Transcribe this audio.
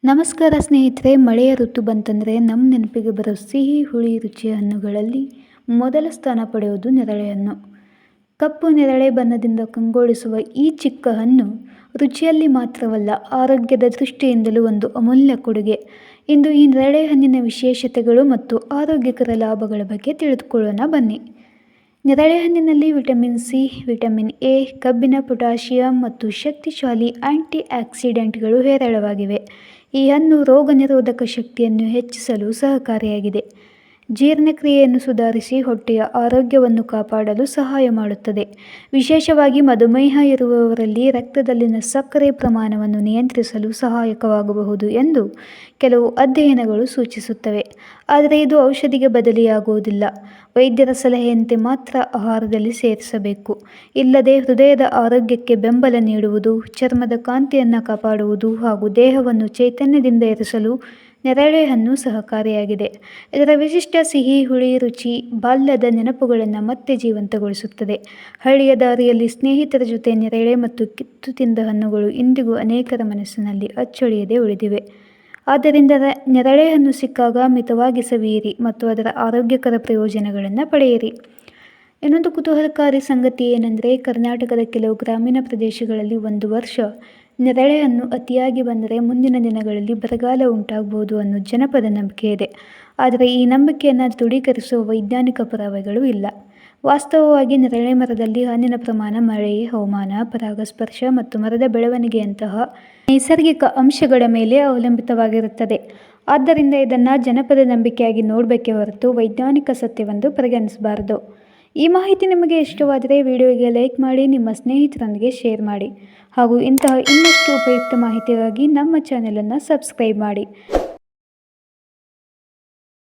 ನಮಸ್ಕಾರ ಸ್ನೇಹಿತರೆ, ಮಳೆಯ ಋತು ಬಂತಂದರೆ ನಮ್ಮ ನೆನಪಿಗೆ ಬರೋ ಸಿಹಿ ಹುಳಿ ರುಚಿಯ ಹಣ್ಣುಗಳಲ್ಲಿ ಮೊದಲ ಸ್ಥಾನ ಪಡೆಯುವುದು ನೇರಳೆ ಹಣ್ಣು. ಕಪ್ಪು ನೇರಳೆ ಬಣ್ಣದಿಂದ ಕಂಗೊಳಿಸುವ ಈ ಚಿಕ್ಕ ಹಣ್ಣು ರುಚಿಯಲ್ಲಿ ಮಾತ್ರವಲ್ಲ, ಆರೋಗ್ಯದ ದೃಷ್ಟಿಯಿಂದಲೂ ಒಂದು ಅಮೂಲ್ಯ ಕೊಡುಗೆ. ಇಂದು ಈ ನೇರಳೆ ಹಣ್ಣಿನ ವಿಶೇಷತೆಗಳು ಮತ್ತು ಆರೋಗ್ಯಕರ ಲಾಭಗಳ ಬಗ್ಗೆ ತಿಳಿದುಕೊಳ್ಳೋಣ ಬನ್ನಿ. ನೇರಳೆ ಹಣ್ಣಿನಲ್ಲಿ ವಿಟಮಿನ್ ಸಿ, ವಿಟಮಿನ್ ಎ, ಕಬ್ಬಿಣ, ಪೊಟ್ಯಾಷಿಯಂ ಮತ್ತು ಶಕ್ತಿಶಾಲಿ ಆಂಟಿ ಆಕ್ಸಿಡೆಂಟ್ಗಳು ಹೇರಳವಾಗಿವೆ. ಈ ಹಣ್ಣು ರೋಗ ನಿರೋಧಕ ಶಕ್ತಿಯನ್ನು ಹೆಚ್ಚಿಸಲು ಸಹಕಾರಿಯಾಗಿದೆ. ಜೀರ್ಣಕ್ರಿಯೆಯನ್ನು ಸುಧಾರಿಸಿ ಹೊಟ್ಟೆಯ ಆರೋಗ್ಯವನ್ನು ಕಾಪಾಡಲು ಸಹಾಯ ಮಾಡುತ್ತದೆ. ವಿಶೇಷವಾಗಿ ಮಧುಮೇಹ ಇರುವವರಲ್ಲಿ ರಕ್ತದಲ್ಲಿನ ಸಕ್ಕರೆ ಪ್ರಮಾಣವನ್ನು ನಿಯಂತ್ರಿಸಲು ಸಹಾಯಕವಾಗಬಹುದು ಎಂದು ಕೆಲವು ಅಧ್ಯಯನಗಳು ಸೂಚಿಸುತ್ತವೆ. ಆದರೆ ಇದು ಔಷಧಿಗೆ ಬದಲಿಯಾಗುವುದಿಲ್ಲ. ವೈದ್ಯರ ಸಲಹೆಯಂತೆ ಮಾತ್ರ ಆಹಾರದಲ್ಲಿ ಸೇರಿಸಬೇಕು. ಇಲ್ಲದೆ ಹೃದಯದ ಆರೋಗ್ಯಕ್ಕೆ ಬೆಂಬಲ ನೀಡುವುದು, ಚರ್ಮದ ಕಾಂತಿಯನ್ನು ಕಾಪಾಡುವುದು ಹಾಗೂ ದೇಹವನ್ನು ಚೈತನ್ಯದಿಂದ ಇರಿಸಲು ನೇರಳೆ ಹಣ್ಣು ಸಹಕಾರಿಯಾಗಿದೆ. ಇದರ ವಿಶಿಷ್ಟ ಸಿಹಿ ಹುಳಿ ರುಚಿ ಬಾಲ್ಯದ ನೆನಪುಗಳನ್ನು ಮತ್ತೆ ಜೀವಂತಗೊಳಿಸುತ್ತದೆ. ಹಳ್ಳಿಯ ದಾರಿಯಲ್ಲಿ ಸ್ನೇಹಿತರ ಜೊತೆ ನೇರಳೆ ಮತ್ತು ಕಿತ್ತು ತಿಂದ ಹಣ್ಣುಗಳು ಇಂದಿಗೂ ಅನೇಕರ ಮನಸ್ಸಿನಲ್ಲಿ ಅಚ್ಚಳಿಯದೆ ಉಳಿದಿವೆ. ಆದ್ದರಿಂದ ನೇರಳೆ ಹಣ್ಣು ಸಿಕ್ಕಾಗ ಮಿತವಾಗಿ ಸವಿಯಿರಿ ಮತ್ತು ಅದರ ಆರೋಗ್ಯಕರ ಪ್ರಯೋಜನಗಳನ್ನು ಪಡೆಯಿರಿ. ಇನ್ನೊಂದು ಕುತೂಹಲಕಾರಿ ಸಂಗತಿ ಏನೆಂದರೆ, ಕರ್ನಾಟಕದ ಕೆಲವು ಗ್ರಾಮೀಣ ಪ್ರದೇಶಗಳಲ್ಲಿ ಒಂದು ವರ್ಷ ನೇರಳೆ ಹಣ್ಣು ಅತಿಯಾಗಿ ಬಂದರೆ ಮುಂದಿನ ದಿನಗಳಲ್ಲಿ ಬರಗಾಲ ಉಂಟಾಗಬಹುದು ಅನ್ನೋ ಜನಪದ ನಂಬಿಕೆ ಇದೆ. ಆದರೆ ಈ ನಂಬಿಕೆಯನ್ನು ದೃಢೀಕರಿಸುವ ವೈಜ್ಞಾನಿಕ ಪುರಾವೆಗಳು ಇಲ್ಲ. ವಾಸ್ತವವಾಗಿ ನೇರಳೆ ಮರದಲ್ಲಿ ಹಣ್ಣಿನ ಪ್ರಮಾಣ ಮಳೆ, ಹವಾಮಾನ, ಪರಾಗಸ್ಪರ್ಶ ಮತ್ತು ಮರದ ಬೆಳವಣಿಗೆಯಂತಹ ನೈಸರ್ಗಿಕ ಅಂಶಗಳ ಮೇಲೆ ಅವಲಂಬಿತವಾಗಿರುತ್ತದೆ. ಆದ್ದರಿಂದ ಇದನ್ನು ಜನಪದ ನಂಬಿಕೆಯಾಗಿ ನೋಡಬೇಕೇ ಹೊರತು ವೈಜ್ಞಾನಿಕ ಸತ್ಯವೆಂದು ಪರಿಗಣಿಸಬಾರದು. ಈ ಮಾಹಿತಿ ನಿಮಗೆ ಇಷ್ಟವಾದರೆ ವಿಡಿಯೋಗೆ ಲೈಕ್ ಮಾಡಿ, ನಿಮ್ಮ ಸ್ನೇಹಿತರೊಂದಿಗೆ ಶೇರ್ ಮಾಡಿ ಹಾಗೂ ಇಂತಹ ಇನ್ನಷ್ಟು ಉಪಯುಕ್ತ ಮಾಹಿತಿಗಾಗಿ ನಮ್ಮ ಚಾನೆಲನ್ನು ಸಬ್ಸ್ಕ್ರೈಬ್ ಮಾಡಿ.